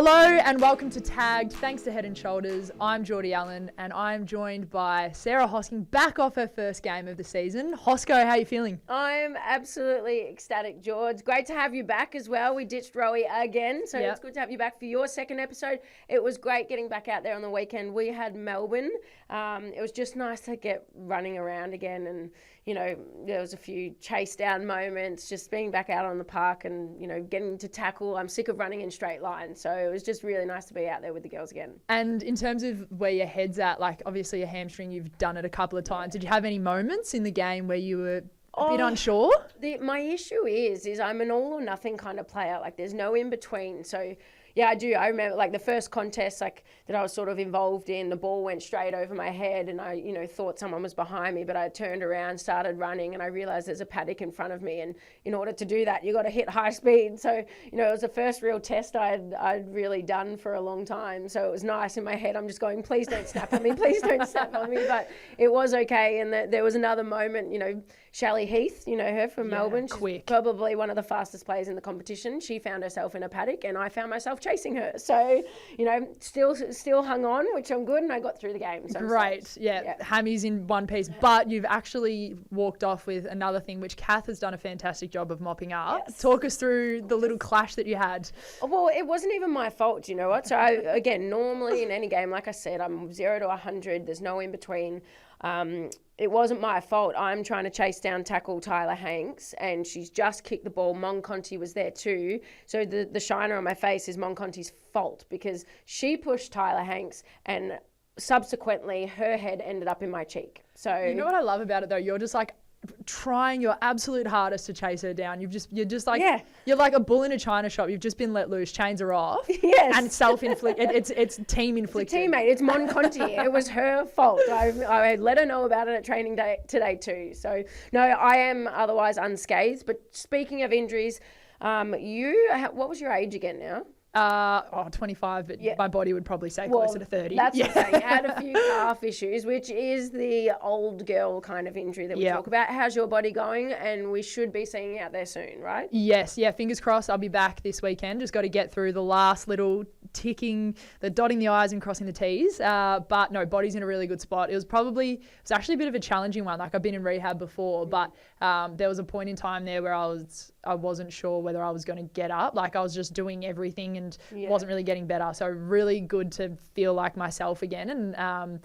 Hello and welcome to Tagged. Thanks to Head and Shoulders. I'm Jordy Allen and I'm joined by Sarah Hosking, back off her first game of the season. Hosko, how are you feeling? I'm absolutely ecstatic, George. Great to have you back as well. We ditched Rowie again, so It's good to have you back for your second episode. It was great getting back out there on the weekend. We had Melbourne. It was just nice to get running around again, and there was a few chase down moments, just being back out on the park and getting to tackle. I'm sick of running in straight lines, so it was just really nice to be out there with the girls again. And in terms of where your head's at, like obviously a hamstring, you've done it a couple of times. Did you have any moments in the game where you were a bit unsure? My issue is I'm an all or nothing kind of player. Like there's no in between. So yeah, I do. I remember like the first contest that I was sort of involved in, the ball went straight over my head and I, thought someone was behind me, but I turned around, started running, and I realized there's a paddock in front of me. And in order to do that, you got to hit high speed. So, it was the first real test I'd really done for a long time. So it was nice in my head. I'm just going, please don't snap on me. Please don't snap on me. But it was okay. And there was another moment, Shally Heath, her from Melbourne. She's quick. Probably one of the fastest players in the competition. She found herself in a paddock and I found myself chasing her. So, still hung on, which I'm good, and I got through the game. So Great. Yeah. Hammy's in one piece. But you've actually walked off with another thing, which Kath has done a fantastic job of mopping up. Yes. Talk us through the little clash that you had. Well, it wasn't even my fault, you know what? So, normally in any game, like I said, I'm 0 to 100. There's no in between. It wasn't my fault. I'm trying to chase down tackle Tyler Hanks, and she's just kicked the ball. Mon Conti was there too. So the shiner on my face is Mon Conti's fault because she pushed Tyler Hanks, and subsequently her head ended up in my cheek. So you know what I love about it though? You're just like trying your absolute hardest to chase her down. You're just like you're like a bull in a china shop. You've just been let loose. Chains are off. Yes. And self-inflicted. It's team inflicted. It's a teammate. It's Mon Conti. It was her fault. I let her know about it at training day today too. So no, I am otherwise unscathed. But speaking of injuries, what was your age again now? 25, but my body would probably say closer to 30. That's what I'm saying. I had a few calf issues, which is the old girl kind of injury that we talk about. How's your body going? And we should be seeing you out there soon, right? Yes, fingers crossed. I'll be back this weekend. Just got to get through the last little ticking, the dotting the I's and crossing the T's. But no, body's in a really good spot. It was actually a bit of a challenging one. Like I've been in rehab before, but there was a point in time there where I wasn't sure whether I was going to get up. Like I was just doing everything and wasn't really getting better. So really good to feel like myself again and,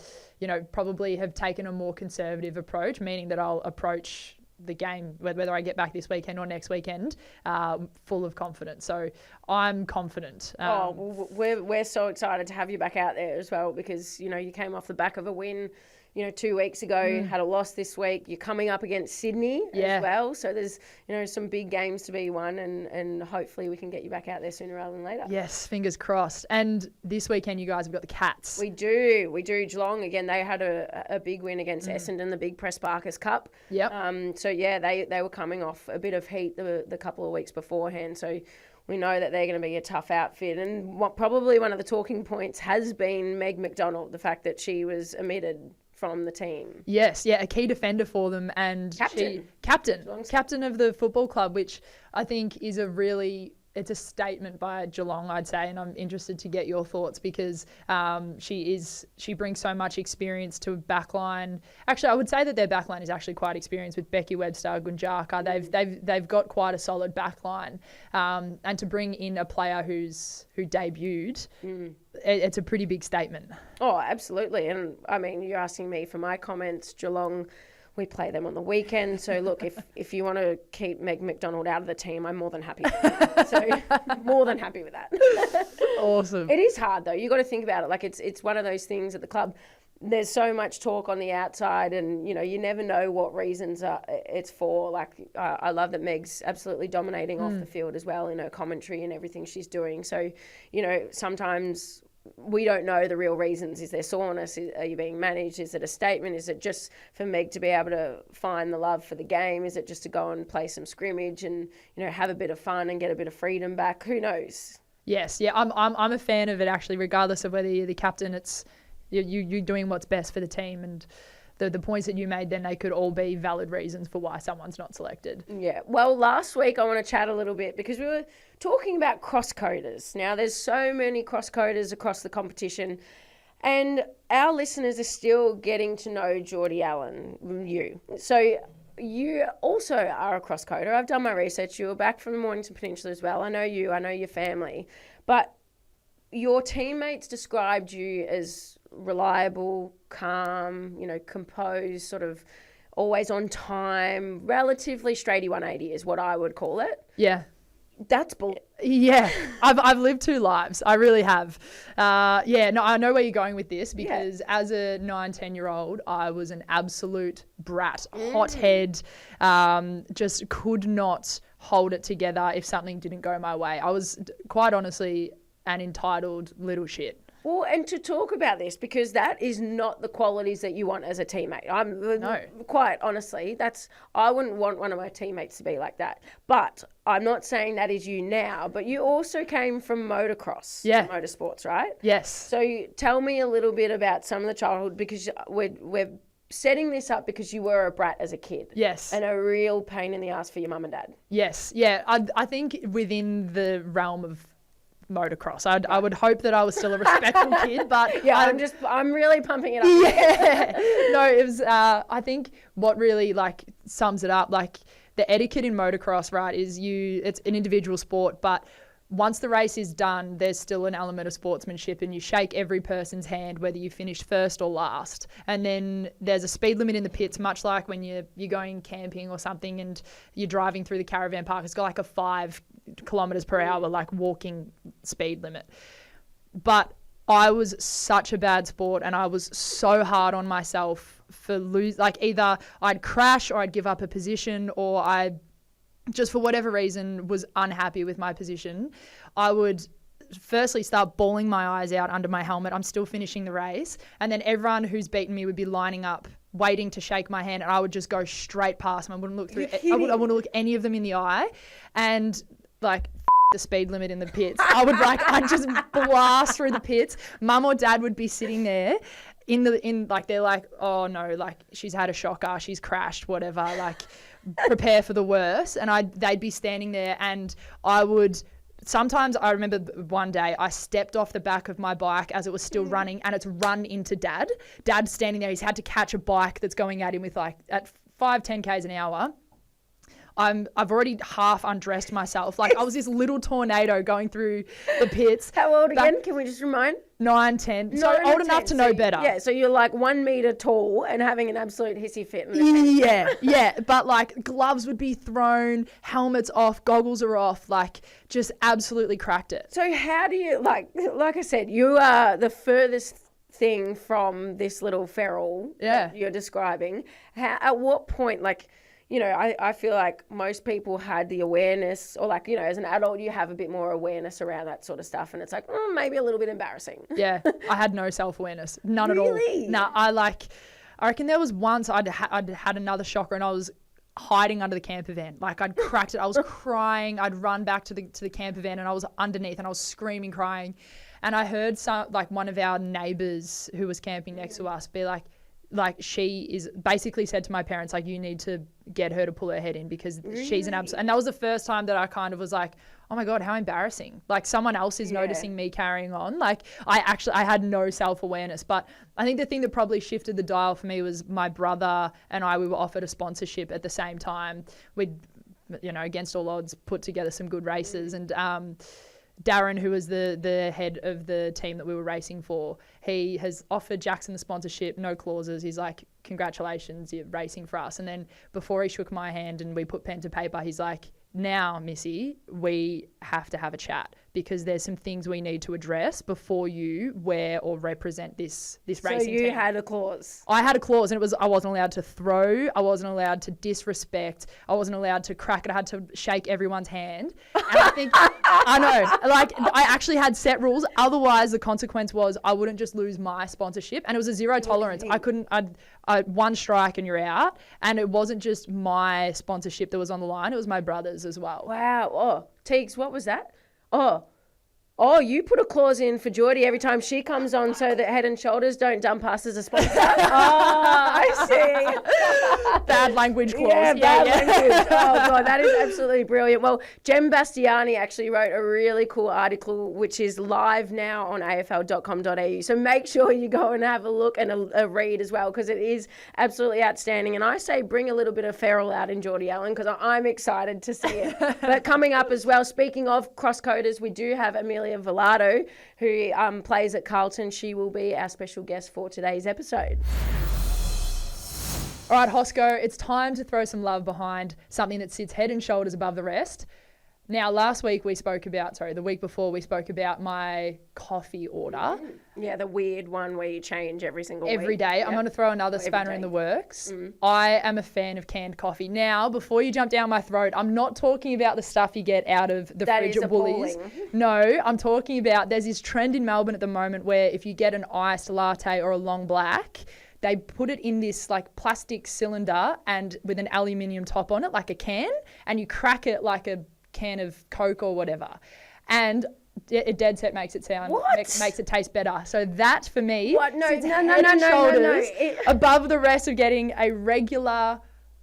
probably have taken a more conservative approach, meaning that I'll approach the game, whether I get back this weekend or next weekend, full of confidence. So I'm confident. We're so excited to have you back out there as well because, you came off the back of a win 2 weeks ago, had a loss this week. You're coming up against Sydney as well. So there's, some big games to be won and hopefully we can get you back out there sooner rather than later. Yes, fingers crossed. And this weekend you guys have got the Cats. We do. Geelong, again, they had a big win against Essendon, the big Press Barkers Cup. Yep. They were coming off a bit of heat the couple of weeks beforehand. So we know that they're going to be a tough outfit. And probably one of the talking points has been Meg McDonald, the fact that she was omitted from the team. Yes, a key defender for them and captain of the football club, which I think is it's a statement by Geelong, I'd say, and I'm interested to get your thoughts because she brings so much experience to a backline. Actually, I would say that their backline is actually quite experienced with Becky Webster, Gunjaka. They've got quite a solid backline, and to bring in a player who debuted, it's a pretty big statement. Oh, absolutely. And I mean, you're asking me for my comments. Geelong, we play them on the weekend. So look, if you want to keep Meg McDonald out of the team, I'm more than happy with that. So more than happy with that. Awesome. It is hard though. You got to think about it. Like it's one of those things at the club. There's so much talk on the outside and, you never know what reasons it's for. Like, I love that Meg's absolutely dominating off the field as well in her commentary and everything she's doing. So, sometimes we don't know the real reasons. Is there soreness? Are you being managed? Is it a statement? Is it just for Meg to be able to find the love for the game? Is it just to go and play some scrimmage and, have a bit of fun and get a bit of freedom back? Who knows? Yes, I'm a fan of it actually, regardless of whether you're the captain. It's you're doing what's best for the team and the points that you made, then they could all be valid reasons for why someone's not selected. Yeah. Well, last week I want to chat a little bit because we were talking about cross-coders. Now, there's so many cross-coders across the competition, and our listeners are still getting to know Jordy Allen, you. So you also are a cross-coder. I've done my research. You were back from the Mornington Peninsula as well. I know you. I know your family. But your teammates described you as reliable, calm, composed, sort of always on time, relatively straighty 180 is what I would call it. Yeah. That's Yeah, I've lived 2 lives. I really have. I know where you're going with this because as a 9-10-year-old, I was an absolute brat, hothead, just could not hold it together if something didn't go my way. I was quite honestly an entitled little shit. Well, and to talk about this, because that is not the qualities that you want as a teammate. Quite honestly, I wouldn't want one of my teammates to be like that. But I'm not saying that is you now, but you also came from motocross, motorsports, right? Yes. So tell me a little bit about some of the childhood, because we're setting this up because you were a brat as a kid. Yes. And a real pain in the ass for your mum and dad. Yes. Yeah. I think within the realm of motocross, I would hope that I was still a respectful kid, but I'm really pumping it up. Yeah. No, it was I think what really sums it up, the etiquette in motocross, right, is it's an individual sport, but once the race is done, there's still an element of sportsmanship, and you shake every person's hand, whether you finish first or last. And then there's a speed limit in the pits, much like when you're going camping or something and you're driving through the caravan park. It's got a 5 kilometers per hour, walking speed limit. But I was such a bad sport, and I was so hard on myself for either I'd crash or I'd give up a position, or I just for whatever reason was unhappy with my position. I would firstly start bawling my eyes out under my helmet. I'm still finishing the race. And then everyone who's beaten me would be lining up, waiting to shake my hand. And I would just go straight past them. I wouldn't look through. I wouldn't look any of them in the eye. And the speed limit in the pits. I'd just blast through the pits. Mum or dad would be sitting there they're like, oh no, she's had a shocker, she's crashed, whatever, prepare for the worst. And they'd be standing there, and sometimes I remember one day I stepped off the back of my bike as it was still running, and it's run into dad. Dad's standing there. He's had to catch a bike that's going at him with at 5-10 k's an hour. I've already half undressed myself. I was this little tornado going through the pits. How old again? Can we just remind? 9, 10. So old enough to know better. Yeah, so you're 1 meter tall and having an absolute hissy fit. Yeah. But gloves would be thrown, helmets off, goggles are off, just absolutely cracked it. So how do you, like I said, you are the furthest thing from this little feral that you're describing. At what point, I feel like most people had the awareness, or as an adult, you have a bit more awareness around that sort of stuff. And it's maybe a little bit embarrassing. Yeah. I had no self-awareness. None really? at all. I reckon there was once I'd had another shocker, and I was hiding under the camper van. I'd cracked it. I was crying. I'd run back to the camper van, and I was underneath, and I was screaming, crying. And I heard one of our neighbours who was camping next to us be she is basically said to my parents, you need to get her to pull her head in because she's an absolute. And that was the first time that I kind of was like, oh my God, how embarrassing. Someone else is noticing me carrying on. I had no self-awareness. But I think the thing that probably shifted the dial for me was my brother and we were offered a sponsorship at the same time. We'd, against all odds, put together some good races. And Darren, who was the head of the team that we were racing for, he has offered Jackson the sponsorship, no clauses. He's like, congratulations, you're racing for us. And then before he shook my hand and we put pen to paper, he's like, now, Missy, we have to have a chat because there's some things we need to address before you wear or represent this racing team. So you had a clause? I had a clause, and it was I wasn't allowed to throw, I wasn't allowed to disrespect, I wasn't allowed to crack it, I had to shake everyone's hand. And I think, I know, I actually had set rules. Otherwise, the consequence was I wouldn't just lose my sponsorship, and it was a zero tolerance. I couldn't, one strike and you're out. And it wasn't just my sponsorship that was on the line, it was my brother's as well. Wow. Oh, Teagues, what was that? Oh, Oh, you put a clause in for Jordy every time she comes on so that Head and Shoulders don't dump us as a sponsor. I see. Bad language clause. Yeah, bad language. Oh, God, that is absolutely brilliant. Well, Jem Bastiani actually wrote a really cool article, which is live now on afl.com.au. So make sure you go and have a look and a read as well, because it is absolutely outstanding. And I say bring a little bit of feral out in Jordy Allen, because I'm excited to see it. But coming up as well, speaking of cross-coders, we do have Amelia Velardo, who plays at Carlton. She will be our special guest for today's episode. All right, Hosko, it's time to throw some love behind something that sits head and shoulders above the rest. Now, the week before we spoke about my coffee order. Yeah, the weird one where you change every week. Day. Yep. I'm going to throw another spanner in the works. I am a fan of canned coffee. Now, before you jump down my throat, I'm not talking about the stuff you get out of the fridge at Woolies. No, I'm talking about there's this trend in Melbourne at the moment where if you get an iced latte or a long black, they put it in this like plastic cylinder and with an aluminium top on it, like a can, and you crack it like a can of Coke or whatever, and it dead set makes it makes it taste better. So that for me, shoulders above the rest of getting a regular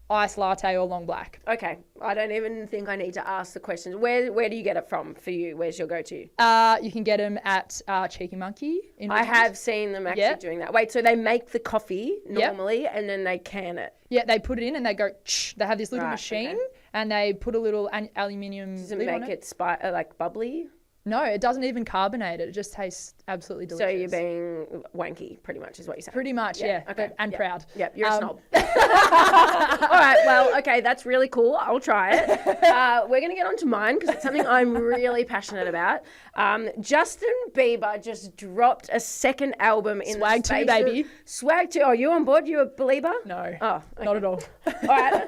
iced latte or long black. Okay, I don't even think I need to ask the questions. Where do you get it from for you? Where's your go-to? You can get them at Cheeky Monkey. I have seen them actually doing that. Wait, so they make the coffee normally and then they can it? Yeah, they put it in and they go, they have this little machine and they put a little aluminium Does it make it like bubbly? No, it doesn't even carbonate it. It just tastes absolutely delicious. So you're being wanky, pretty much, is what you're saying. Pretty much, yeah. Okay. And proud. Yep, you're a snob. All right, well, okay, that's really cool. I'll try it. We're going to get on to mine because it's something I'm really passionate about. Justin Bieber just dropped a second album in Swag 2, baby. Swag 2. Oh, you on board? You a believer? No. Oh, okay. Not at all. All right.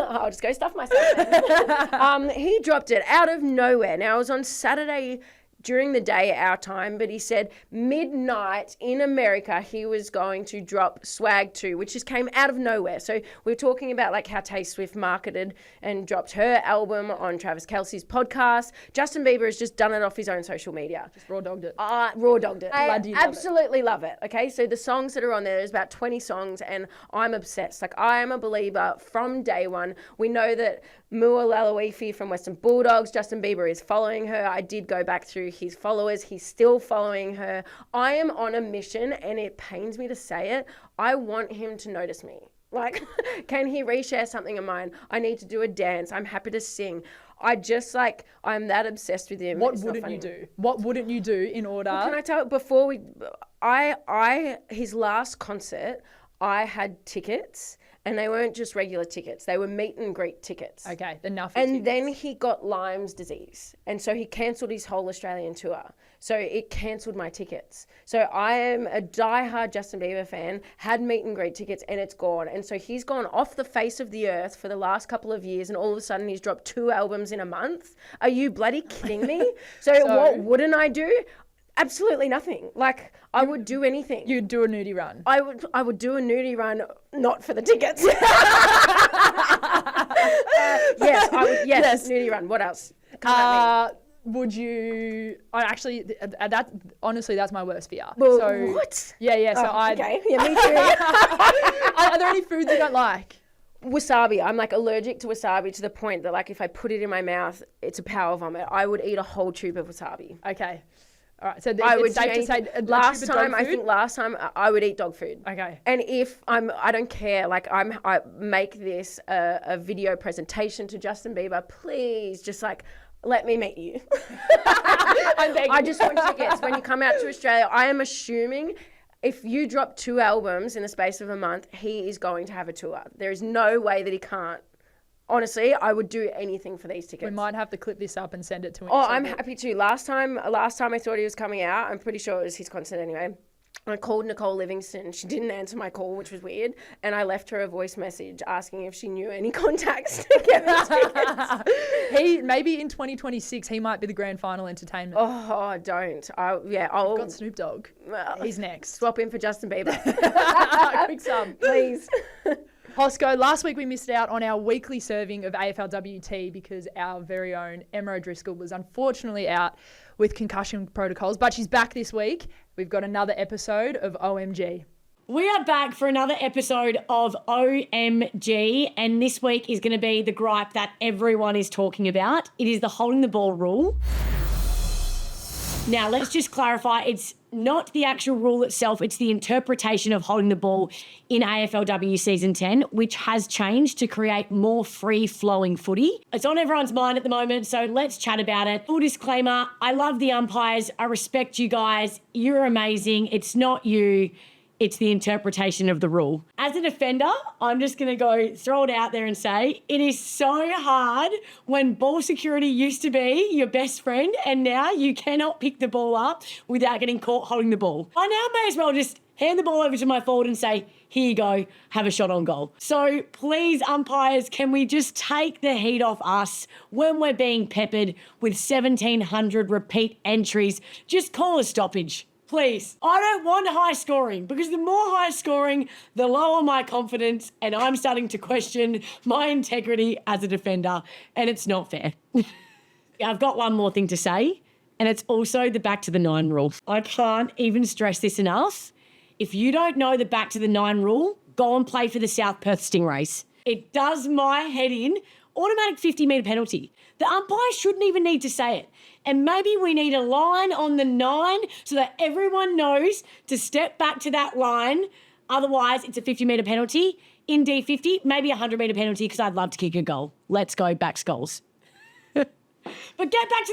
I'll just go stuff myself. He dropped it out of nowhere. Now, it was on Saturday during the day, our time, but he said midnight in America, he was going to drop Swag 2, which just came out of nowhere. So we're talking about like how Tay Swift marketed and dropped her album on Travis Kelce's podcast. Justin Bieber has just done it off his own social media. Just raw dogged it. I absolutely love it. Okay, so the songs that are on there's about 20 songs, and I'm obsessed. Like, I am a believer from day one. We know that Mua Lalauifi from Western Bulldogs, Justin Bieber is following her. I did go back through his followers. He's still following her. I am on a mission, and it pains me to say it. I want him to notice me. Like, can he reshare something of mine? I need to do a dance. I'm happy to sing. I'm that obsessed with him. What wouldn't you do? What wouldn't you do in order? Well, can I tell his last concert, I had tickets. And they weren't just regular tickets. They were meet and greet tickets. Okay, enough. And then he got Lyme's disease. And so he cancelled his whole Australian tour. So it cancelled my tickets. So I am a diehard Justin Bieber fan, had meet and greet tickets, and it's gone. And so he's gone off the face of the earth for the last couple of years, and all of a sudden he's dropped 2 albums in a month. Are you bloody kidding me? So what wouldn't I do? Absolutely nothing. Like, I would do anything. You'd do a nudie run. I would do a nudie run, not for the tickets. Yes, I would. Yes, nudie run. What else? Would you? I actually, honestly, that's my worst fear. Well, so, what? Yeah. So okay. Yeah, me too. Are there any foods you don't like? Wasabi. I'm like allergic to wasabi to the point that like if I put it in my mouth, it's a power vomit. I would eat a whole tube of wasabi. Okay. All right, so it's safe to say last time I would eat dog food. Okay. And if I don't care. Like I make this a video presentation to Justin Bieber. Please, just like let me meet you. I just want tickets when you come out to Australia. I am assuming if you drop 2 albums in the space of a month, he is going to have a tour. There is no way that he can't. Honestly, I would do anything for these tickets. We might have to clip this up and send it to him. Oh, I'm happy to. Last time I thought he was coming out. I'm pretty sure it was his concert anyway. I called Nicole Livingston. She didn't answer my call, which was weird. And I left her a voice message asking if she knew any contacts to get me tickets. Maybe in 2026, he might be the grand final entertainment. Oh, don't. I've got Snoop Dogg. He's next. Swap in for Justin Bieber. Quick sub. Please. Hosko, last week we missed out on our weekly serving of AFLW tea because our very own Emma O'Driscoll was unfortunately out with concussion protocols, but she's back this week. We've got another episode of OMG. We are back for another episode of OMG, and this week is going to be the gripe that everyone is talking about. It is the holding the ball rule. Now, let's just clarify, it's not the actual rule itself, it's the interpretation of holding the ball in AFLW Season 10, which has changed to create more free-flowing footy. It's on everyone's mind at the moment, so let's chat about it. Full disclaimer, I love the umpires, I respect you guys, you're amazing, it's not you. It's the interpretation of the rule. As a defender, I'm just going to go throw it out there and say it is so hard when ball security used to be your best friend and now you cannot pick the ball up without getting caught holding the ball. I now may as well just hand the ball over to my forward and say, here you go, have a shot on goal. So please, umpires, can we just take the heat off us when we're being peppered with 1,700 repeat entries? Just call a stoppage. Please. I don't want high scoring because the more high scoring, the lower my confidence and I'm starting to question my integrity as a defender and it's not fair. I've got one more thing to say and it's also the back to the 9 rule. I can't even stress this enough. If you don't know the back to the 9 rule, go and play for the South Perth Stingrays. It does my head in. Automatic 50-metre penalty. The umpire shouldn't even need to say it. And maybe we need a line on the 9 so that everyone knows to step back to that line. Otherwise, it's a 50-metre penalty. In D50, maybe a 100-metre penalty because I'd love to kick a goal. Let's go, back skulls. But get back to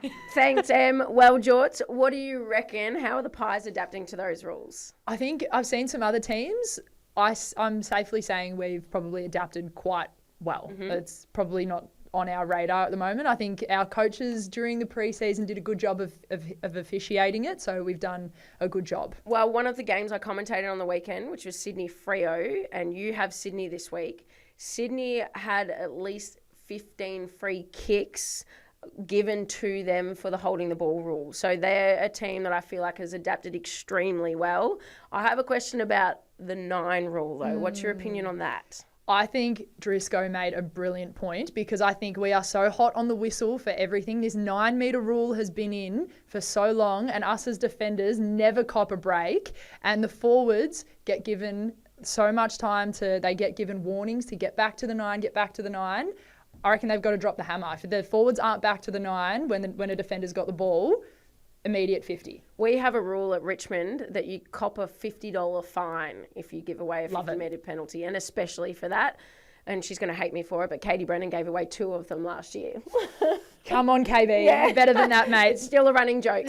the 9. Thanks, Em. Well, Jorts, what do you reckon? How are the Pies adapting to those rules? I think I've seen some other teams. I'm safely saying we've probably adapted quite well. It's probably not on our radar at the moment. I think our coaches during the pre-season did a good job of officiating it, so we've done a good job. Well, one of the games I commentated on the weekend, which was Sydney-Freo, and you have Sydney this week. Sydney had at least 15 free kicks given to them for the holding the ball rule. So they're a team that I feel like has adapted extremely well. I have a question about the 9 rule, though. What's your opinion on that? I think Driscoll made a brilliant point because I think we are so hot on the whistle for everything. This 9-metre rule has been in for so long and us as defenders never cop a break and the forwards get given so much time they get given warnings to get back to the 9, get back to the 9. I reckon they've got to drop the hammer. If the forwards aren't back to the 9 when a defender's got the ball, immediate 50. We have a rule at Richmond that you cop a $50 fine if you give away a 50-metre penalty, and especially for that. And she's going to hate me for it, but Katie Brennan gave away 2 of them last year. Come on, KB. Yeah. You're better than that, mate. It's still a running joke.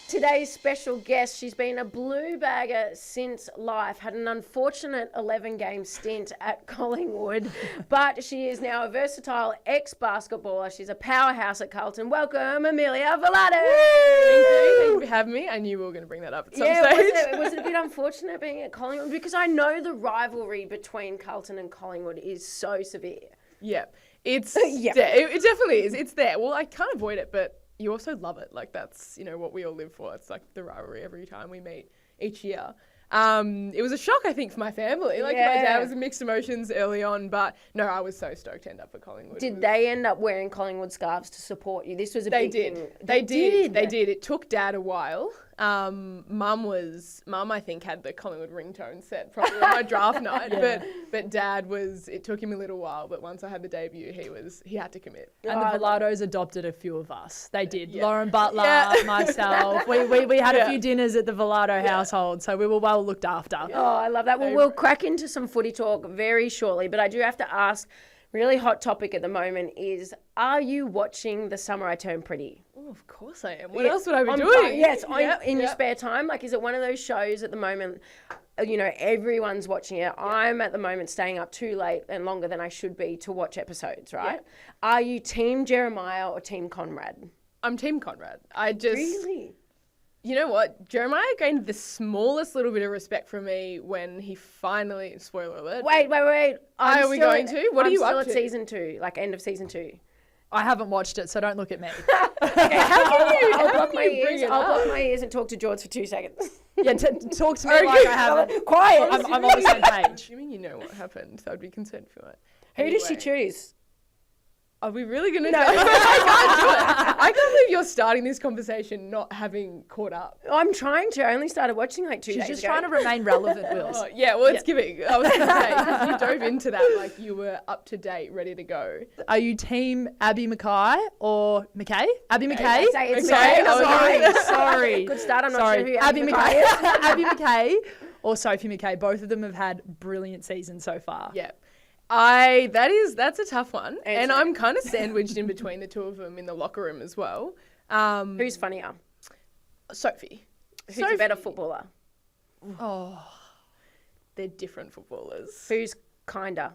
Today's special guest, she's been a blue bagger since life, had an unfortunate 11-game stint at Collingwood, but she is now a versatile ex-basketballer. She's a powerhouse at Carlton. Welcome, Amelia Velardo. Thank you for having me. I knew we were going to bring that up at some stage. Was it a bit unfortunate being at Collingwood? Because I know the rivalry between Carlton and Collingwood is so severe. Yeah, it definitely is. It's there. Well, I can't avoid it, but you also love it. Like that's, what we all live for. It's like the rivalry every time we meet each year. It was a shock, I think, for my family. My dad was mixed emotions early on, but no, I was so stoked to end up at Collingwood. Did they end up wearing Collingwood scarves to support you? This was a big thing. They did. It took Dad a while. Mum, I think, had the Collingwood ringtone set probably on my draft night, but Dad it took him a little while, but once I had the debut, he had to commit. And the Velardos adopted a few of us. They did. Yeah. Lauren Butler, myself. We had a few dinners at the Velardo household, so we were well looked after. Oh, I love that. Well, we'll crack into some footy talk very shortly, but I do have to ask, really hot topic at the moment is, are you watching The Summer I Turned Pretty? Oh, of course I am. What else would I be doing? In your spare time? Like, is it one of those shows at the moment, everyone's watching it. Yeah. I'm at the moment staying up too late and longer than I should be to watch episodes, right? Yeah. Are you Team Jeremiah or Team Conrad? I'm Team Conrad. Really? You know what? Jeremiah gained the smallest little bit of respect from me when he finally, spoiler alert. Wait. Are we going to? What are you up to? I'm still at season 2, like end of season 2. I haven't watched it, so don't look at me. Okay, I'll block my ears and talk to George for 2 seconds. Yeah, talk to me like I haven't. Quiet. I'm on the same page. You mean you know what happened? So I'd be concerned for it. Who did she Anyway. choose? Are we really going to do it? I can't do it. I can't believe you're starting this conversation not having caught up. I'm trying to. I only started watching like 2 She's days just ago. trying to remain relevant, Wills. Oh, yeah, well, it's giving. I was going to say, 'cause you dove into that like you were up to date, ready to go. Are you team Abby Mackay or McKay? Abby McKay? I say it's Okay, McKay. Sorry. Good start. I'm not Sorry. sure who Abby Abby McKay. McKay is. Abby McKay or Sophie McKay. Both of them have had brilliant seasons so far. Yeah. That's a tough one. And I'm kind of sandwiched in between the two of them in the locker room as well. Who's funnier? Sophie. Who's a better footballer? Oh, They're different footballers. Who's kinder?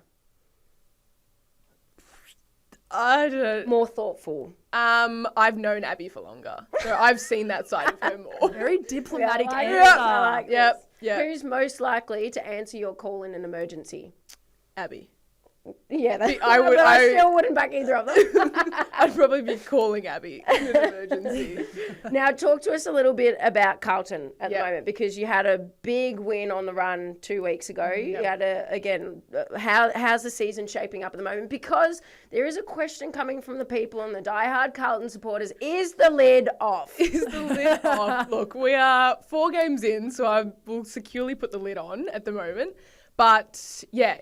I don't. More thoughtful? I've known Abby for longer, so I've seen that side of her more. very diplomatic I like answer. this, I like Yep, this. yep. Who's most likely to answer your call in an emergency? Abby. Yeah, I still wouldn't back either of them. I'd probably be calling Abby in an emergency. Now, talk to us a little bit about Carlton at the Yep. moment, because you had a big win on the run 2 weeks ago. You had how's the season shaping up at the moment? Because there is a question coming from the people and the diehard Carlton supporters: is the lid off? Is the lid off? Look, we are 4 games in, so I will securely put the lid on at the moment. But yeah,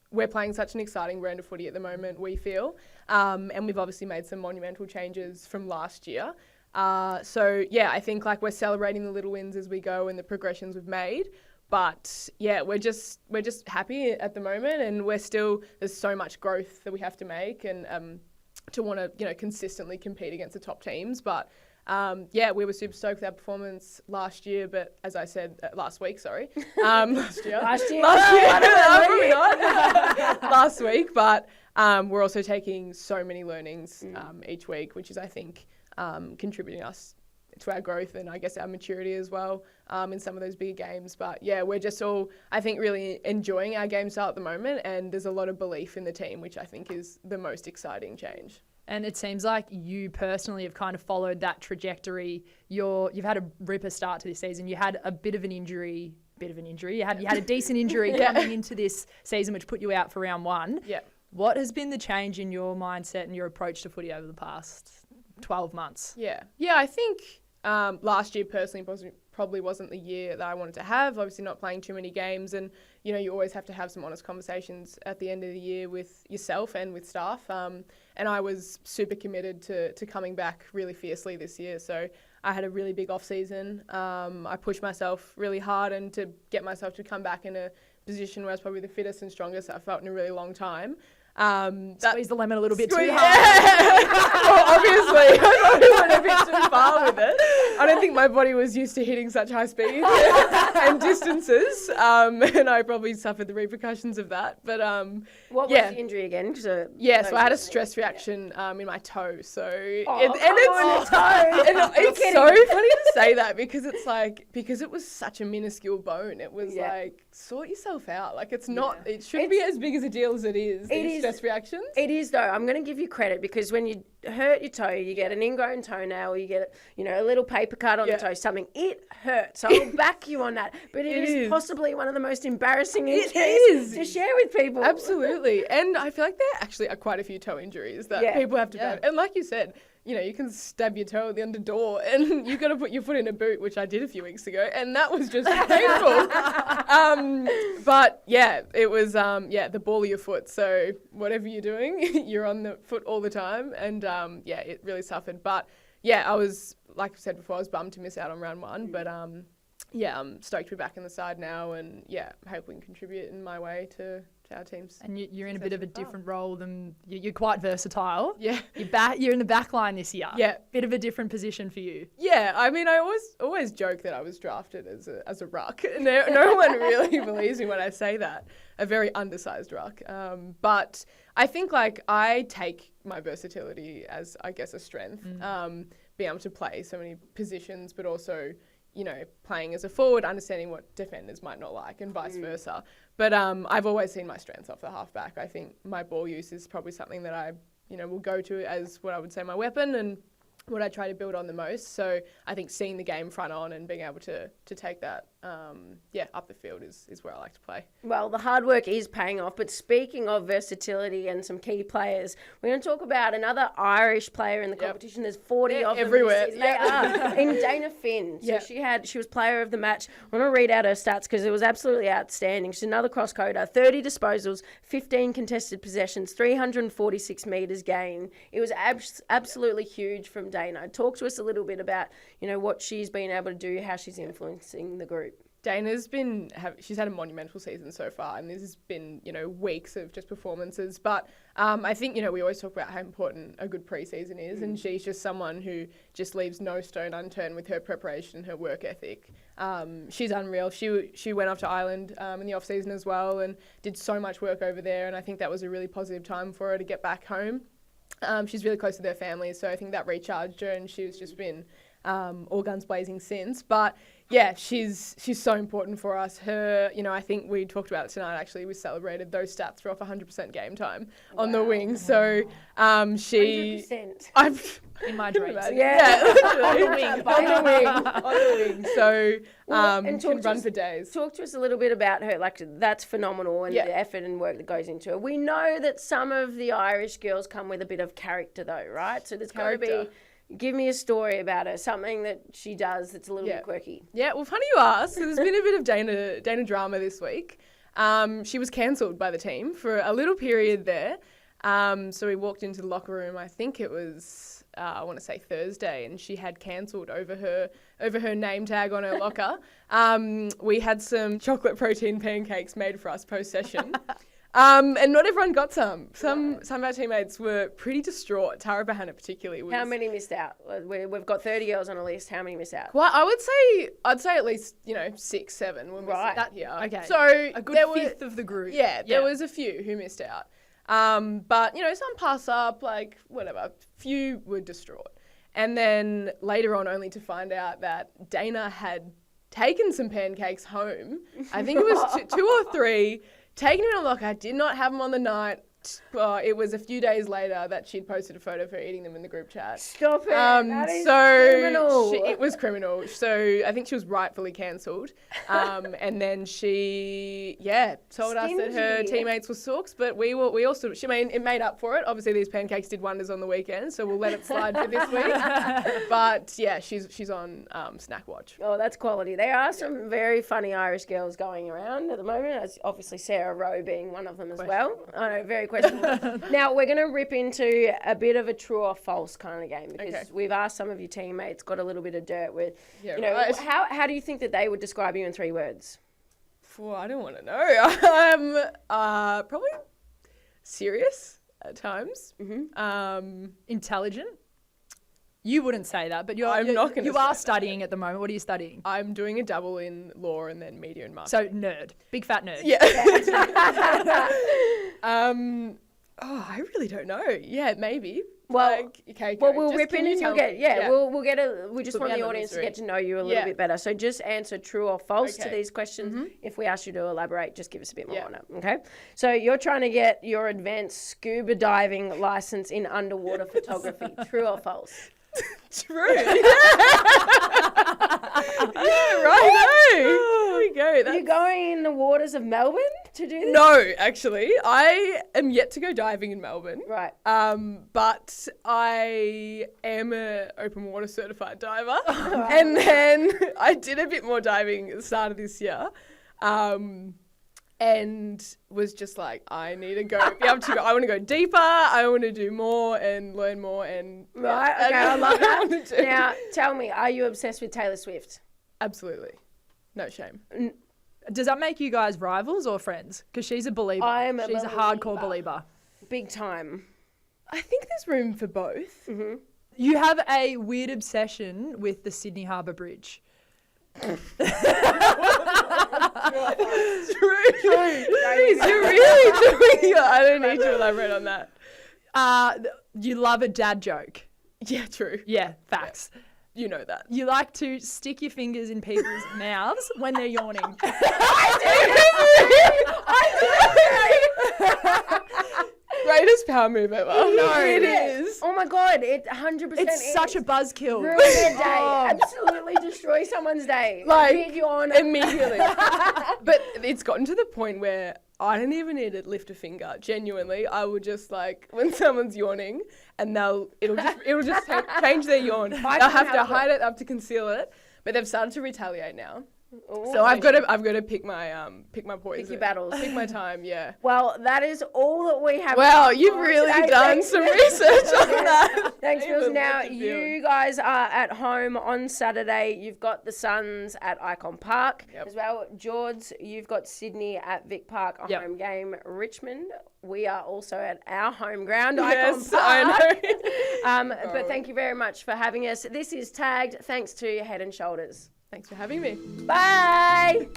we're playing such an exciting brand of footy at the moment, we feel. And we've obviously made some monumental changes from last year. So yeah, I think like we're celebrating the little wins as we go and the progressions we've made. But yeah, we're just happy at the moment, and there's so much growth that we have to make, and to want to, consistently compete against the top teams. But yeah, we were super stoked with our performance last year, but as I said, last week, sorry. Last year. Probably not. Last week, but we're also taking so many learnings each week, which is, I think, contributing us to our growth and I guess our maturity as well in some of those bigger games. But yeah, we're just all, I think, really enjoying our game style at the moment, and there's a lot of belief in the team, which I think is the most exciting change. And it seems like you personally have kind of followed that trajectory. You've had a ripper start to this season. You had a bit of an injury. You had a decent injury coming into this season, which put you out for round 1. Yeah. What has been the change in your mindset and your approach to footy over the past 12 months? Yeah, I think last year personally probably wasn't the year that I wanted to have. Obviously not playing too many games, and you always have to have some honest conversations at the end of the year with yourself and with staff. And I was super committed to coming back really fiercely this year. So I had a really big off season. I pushed myself really hard and to get myself to come back in a position where I was probably the fittest and strongest I've felt in a really long time. Squeeze the lemon a little bit too Yeah. hard. Well, obviously, I probably went a bit too far with it. I don't think my body was used to hitting such high speeds and distances, and I probably suffered the repercussions of that. But What was yeah. the injury again? So I had a stress reaction in my toe. So toe. it's so funny to say that because it was such a minuscule bone. It was like, sort yourself out. Like it's not. It shouldn't be as big as a deal as it is. Stress reactions. It is though. I'm going to give you credit because when you hurt your toe, you get an ingrown toenail, you get a little paper cut on the toe, something. It hurts. So I'll back you on that. But it is possibly one of the most embarrassing injuries to share with people. Absolutely. And I feel like there actually are quite a few toe injuries that people have to have. And like you said, you can stab your toe at the under door and you got to put your foot in a boot, which I did a few weeks ago, and that was just painful. But yeah, it was the ball of your foot. So whatever you're doing, you're on the foot all the time, and it really suffered. But yeah, I was, like I said before, I was bummed to miss out on round 1, but I'm stoked to be back in the side now, and hope we can contribute in my way to our teams. And you're in a bit of a different role than you're quite versatile. Yeah, you're in the back line this year. Yeah, bit of a different position for you. Yeah, I mean, I always joke that I was drafted as a ruck. No one really believes me when I say that. A very undersized ruck. But I think I take my versatility as, I guess, a strength. Being able to play so many positions, but also playing as a forward, understanding what defenders might not like, and vice versa. But I've always seen my strengths off the halfback. I think my ball use is probably something that I, will go to as what I would say my weapon, and what I try to build on the most. So I think seeing the game front on and being able to take that, up the field is where I like to play. Well, the hard work is paying off. But speaking of versatility and some key players, we're going to talk about another Irish player in the competition. There's 40 of them everywhere. this season. They are. In Dana Finn. So she was player of the match. I'm going to read out her stats because it was absolutely outstanding. She's another cross-coder, 30 disposals, 15 contested possessions, 346 metres gained. It was absolutely huge from Dana. Talk to us a little bit about, what she's been able to do, how she's influencing the group. Dana's she's had a monumental season so far, and this has been, weeks of just performances. But I think, we always talk about how important a good preseason is, and she's just someone who just leaves no stone unturned with her preparation and her work ethic. She's unreal. She went off to Ireland in the off season as well, and did so much work over there, and I think that was a really positive time for her to get back home. She's really close to their family, so I think that recharged her, and she's just been all guns blazing since. But yeah, she's so important for us. Her, I think we talked about it tonight. Actually, we celebrated those stats for off 100% game time on the wing. So she, 100%. In my dreams. Yeah, On the wing. on the wing. So and can run for days. Talk to us a little bit about her. Like, that's phenomenal, and the effort and work that goes into it. We know that some of the Irish girls come with a bit of character, though, right? So there's got to be. Give me a story about her, something that she does that's a little bit quirky. Yeah, well, funny you ask. So there's been a bit of Dana drama this week. She was cancelled by the team for a little period there. So we walked into the locker room, I think it was, I want to say Thursday, and she had cancelled over her name tag on her locker. We had some chocolate protein pancakes made for us post-session. And not everyone got some. Some of our teammates were pretty distraught. Tara Bahana particularly was. How many missed out? We've got 30 girls on a list. How many missed out? Well, I'd say at least 6, 7 were missing out here. Okay. So a good fifth of the group. Yeah, there was a few who missed out. But some pass up, like whatever. Few were distraught. And then later on, only to find out that Dana had taken some pancakes home. I think it was 2 or 3. Taken him in a locker, did not have them on the night. It was a few days later that she'd posted a photo of her eating them in the group chat. Stop it. That is criminal. It was criminal. So I think she was rightfully cancelled. And then she, told us that her teammates were sooks, but we also, it made up for it. Obviously these pancakes did wonders on the weekend, so we'll let it slide for this week. But yeah, she's on snack watch. Oh, that's quality. There are some very funny Irish girls going around at the moment, as obviously Sarah Rowe being one of them as well. I know, very questionable. Now, we're going to rip into a bit of a true or false kind of game, because we've asked some of your teammates, got a little bit of dirt with, how do you think that they would describe you in 3 words? Well, I don't want to know. I'm probably serious at times. Mm-hmm. Intelligent. You wouldn't say that, but you are studying at the moment. What are you studying? I'm doing a double in law and then media and So marketing. nerd, big fat nerd. Yeah. I really don't know. Yeah, maybe. Well, we'll just rip in and you'll get, we just want the audience to get to know you a little bit better. So just answer true or false to these questions. Mm-hmm. If we ask you to elaborate, just give us a bit more on it, okay? So you're trying to get your advanced scuba diving license in underwater photography. True or false? True. Yeah, right. There we go. Are you going in the waters of Melbourne to do this? No, actually, I am yet to go diving in Melbourne. Right. But I am a open water certified diver, and then I did a bit more diving at the start of this year. And was just like, I need to go, be able to go. I want to go deeper. I want to do more and learn more. And right, okay, I love that. Now, tell me, are you obsessed with Taylor Swift? Absolutely, no shame. Does that make you guys rivals or friends? Because she's a believer. She's a hardcore believer. Big time. I think there's room for both. Mm-hmm. You have a weird obsession with the Sydney Harbour Bridge. True. You're really doing it. I don't need to elaborate on that. You love a dad joke. Yeah, true. Yeah, facts. You know that. You like to stick your fingers in people's mouths when they're yawning. Greatest power move ever. No, it is. buzz. Oh my God, it 100% It's such a buzzkill. Ruin their day. Absolutely destroy someone's day. Like, Big yawn. immediately. But it's gotten to the point where I don't even need to lift a finger. Genuinely, I would just like when someone's yawning, and it'll just change their yawn. They'll have to hide it, they'll have to conceal it. But they've started to retaliate now. Ooh, So I've got to pick my poison. Pick your battles. Pick my time. Yeah. Well, that is all that we have. Well, time you've for really today. done some research on that. Thanks, Phils. Even Now, what to you guys are at home on Saturday. You've got the Suns at Icon Park as well. George, you've got Sydney at Vic Park, a home game. Richmond, we are also at our home ground, Icon Park. I know. But thank you very much for having us. This is Tagged. Thanks to Head and Shoulders. Thanks for having me. Bye.